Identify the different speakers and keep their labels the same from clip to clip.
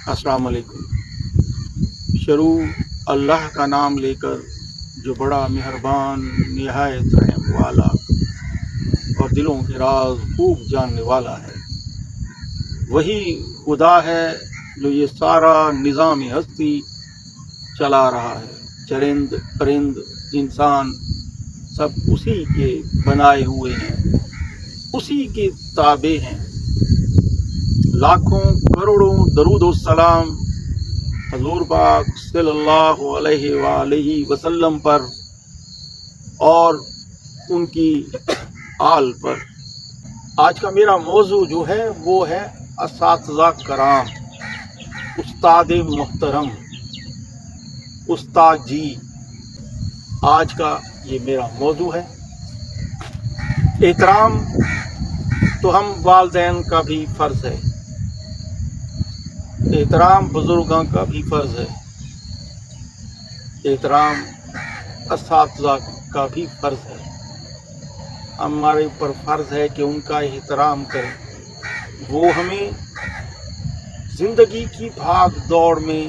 Speaker 1: अस्सलाम वालेकुम। शुरू अल्लाह का नाम लेकर जो बड़ा मेहरबान निहायत रहम वाला और दिलों के राज खूब जानने वाला है। वही खुदा है जो ये सारा निज़ाम हस्ती चला रहा है। चरिंद परिंद इंसान सब उसी के बनाए हुए हैं, उसी के ताबे हैं। लाखों करोड़ों दरूद और सलाम हजूर पाक सल्लल्लाहु अलैहि वसल्लम पर और उनकी आल पर। आज का मेरा मौजू जो है वो है असातिज़ा कराम, उस्ताद मुहतरम, उस्ताद जी। आज का ये मेरा मौजू है। एहतराम तो हम वालिदैन का भी फ़र्ज़ है, एहतराम बुजुर्गों का भी फ़र्ज़ है, एहतराम असातिज़ा का भी फ़र्ज़ है। हमारे ऊपर फ़र्ज़ है कि उनका एहतराम करें। वो हमें ज़िंदगी की भाग दौड़ में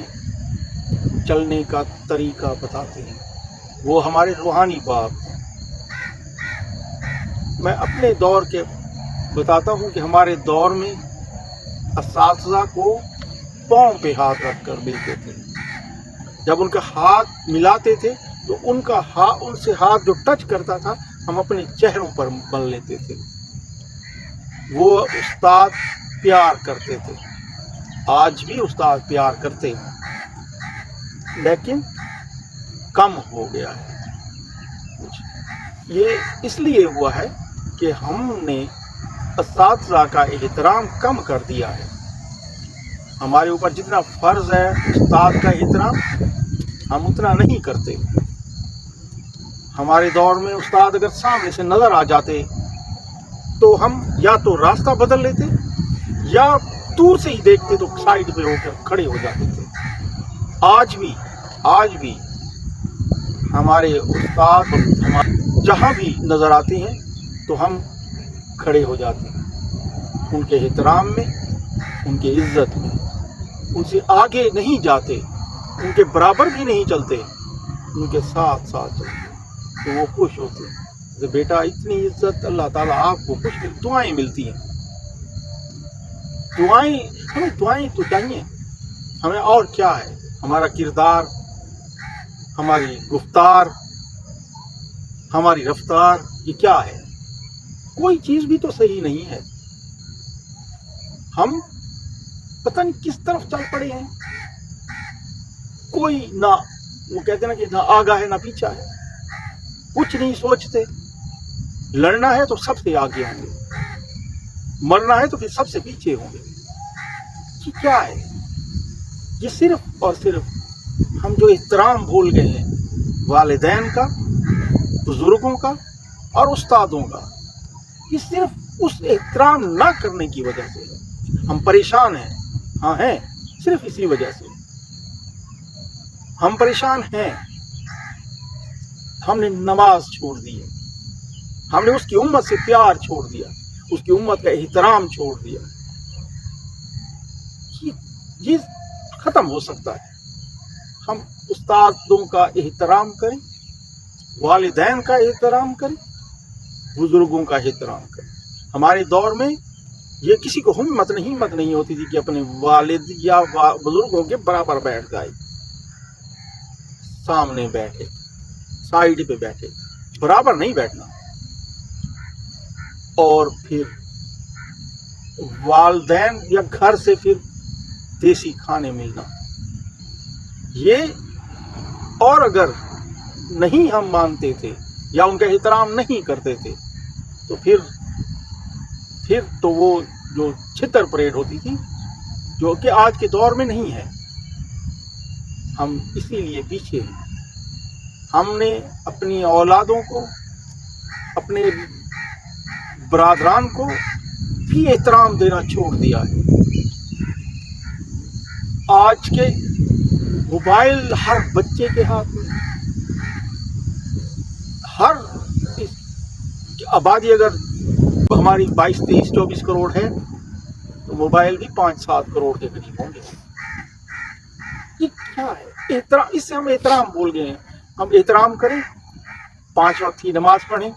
Speaker 1: चलने का तरीका बताते हैं। वो हमारे रूहानी बाप हैं। मैं अपने दौर के बताता हूँ कि हमारे दौर में असातिज़ा को पाँव पे हाथ रख कर मिलते थे। जब उनका हाथ मिलाते थे तो उनसे हाथ जो टच करता था हम अपने चेहरों पर मल लेते थे। वो उस्ताद प्यार करते थे, आज भी उस्ताद प्यार करते हैं, लेकिन कम हो गया है। ये इसलिए हुआ है कि हमने असातिज़ा का एहतराम कम कर दिया है। हमारे ऊपर जितना फ़र्ज़ है उस्ताद का एहतराम, हम उतना नहीं करते। हमारे दौर में उस्ताद अगर सामने से नज़र आ जाते तो हम या तो रास्ता बदल लेते या दूर से ही देखते तो साइड पे होकर खड़े हो जाते थे। आज भी हमारे उस्ताद जहाँ भी नज़र आते हैं तो हम खड़े हो जाते हैं, उनके एहतराम में, उनके इज्जत में। उनसे आगे नहीं जाते, उनके बराबर भी नहीं चलते, उनके साथ साथ चलते, तो वो खुश होते हैं। तो बेटा इतनी इज्जत अल्लाह ताला आपको खुश, दुआएं मिलती हैं। हमें दुआएं तो चाहिए, हमें और क्या है? हमारा किरदार, हमारी गुफ्तार, हमारी रफ्तार, ये क्या है? कोई चीज भी तो सही नहीं है। हम पता नहीं किस तरफ चल पड़े हैं। कोई ना, वो कहते ना कि ना आगा है ना पीछा है, कुछ नहीं सोचते। लड़ना है तो सबसे आगे होंगे, मरना है तो फिर सबसे पीछे होंगे। ये क्या है? ये सिर्फ और सिर्फ हम जो एहतराम भूल गए हैं वालिदैन का, बुजुर्गों का और उस्तादों का, ये सिर्फ उस एहतराम ना करने की वजह से है। हम परेशान हैं, हाँ हैं, सिर्फ इसी वजह से हम परेशान हैं। हमने नमाज छोड़ दी है, हमने उसकी उम्मत से प्यार छोड़ दिया, उसकी उम्मत का एहतराम छोड़ दिया। ये खत्म हो सकता है। हम उस्तादों का एहतराम करें, वालिदैन का एहतराम करें, बुजुर्गों का एहतराम करें। हमारे दौर में ये किसी को हिम्मत नहीं होती थी कि अपने वालिद या बुजुर्गों के बराबर बैठ जाए, सामने बैठे, साइड पे बैठे, बराबर नहीं बैठना। और फिर वालिदैन या घर से फिर देसी खाने मिलना, ये और अगर नहीं हम मानते थे या उनका एहतराम नहीं करते थे तो फिर तो वो जो छितर परेड होती थी, जो कि आज के दौर में नहीं है। हम इसीलिए पीछे हैं। हमने अपनी औलादों को, अपने बरादरान को भी एहतराम देना छोड़ दिया है। आज के मोबाइल हर बच्चे के हाथ में, हर आबादी अगर हमारी 22, 23, 24 करोड़ है तो मोबाइल भी 5-7 करोड़ के करीब होंगे। एहतराम, इससे हम एहतराम भूल गए हैं। हम एहतराम करें, 5 वक्त की नमाज पढ़ें,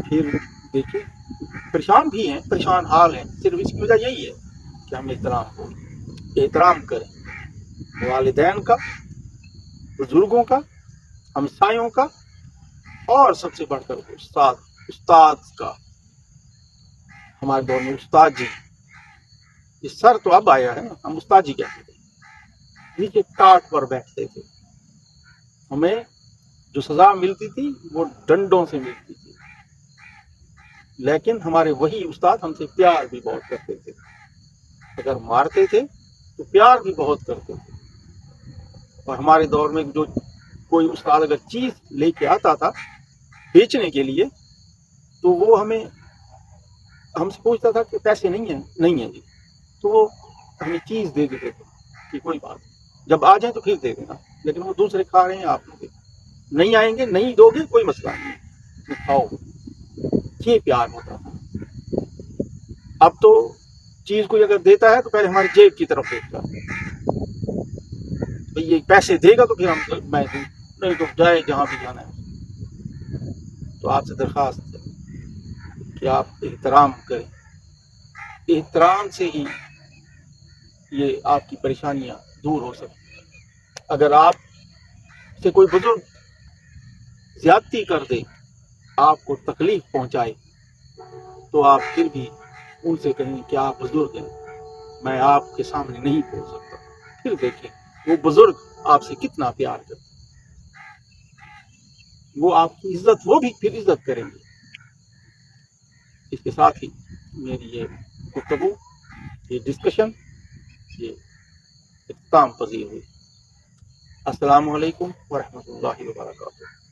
Speaker 1: फिर देखिए परेशान भी हैं, परेशान हाल हैं, सिर्फ इसकी वजह यही है कि हम एहतराम करें वालिदैन का, बुजुर्गों का, हमसायों का, और सबसे बढ़कर उस्ताद का। हमारे दौर में उस्ताद जी, ये सर तो अब आया है ना, हम उस्ताद जी कहते थे, नीचे टाट पर बैठते थे। हमें जो सजा मिलती थी वो डंडों से मिलती थी, लेकिन हमारे वही उस्ताद हमसे प्यार भी बहुत करते थे। अगर मारते थे तो प्यार भी बहुत करते थे। और हमारे दौर में जो कोई उस्ताद अगर चीज लेके आता था बेचने के लिए, तो वो हमसे पूछता था कि पैसे नहीं है जी, तो वो हमें चीज दे देते थे कि कोई बात नहीं, जब आ जाए तो फिर दे देना, लेकिन वो दूसरे खा रहे हैं, आप नहीं आएंगे, नहीं दोगे, कोई मसला नहीं, तो खाओ। ये प्यार होता था। अब तो चीज कोई अगर देता है तो पहले हमारी जेब की तरफ देखता है, भाई ये पैसे देगा तो फिर मैं दूं, नहीं तो जाए जहां भी जाना है। तो आपसे दरखास्त है कि आप एहतराम करें, एहतराम से ही ये आपकी परेशानियां दूर हो सकती। अगर आप से कोई बुजुर्ग ज्यादती कर दे, आपको तकलीफ पहुंचाए, तो आप फिर भी उनसे कहें कि आप बुजुर्ग हैं, मैं आपके सामने नहीं बोल सकता। फिर देखें वो बुजुर्ग आपसे कितना प्यार करते, वो आपकी इज्जत, वो भी फिर इज्जत करेंगे। इसके साथ ही मेरी ये गुफ्तगू, ये डिस्कशन, ये इख्तिताम पजीर हुई। अस्सलामु अलैकुम व रहमतुल्लाहि व बरकातुहू।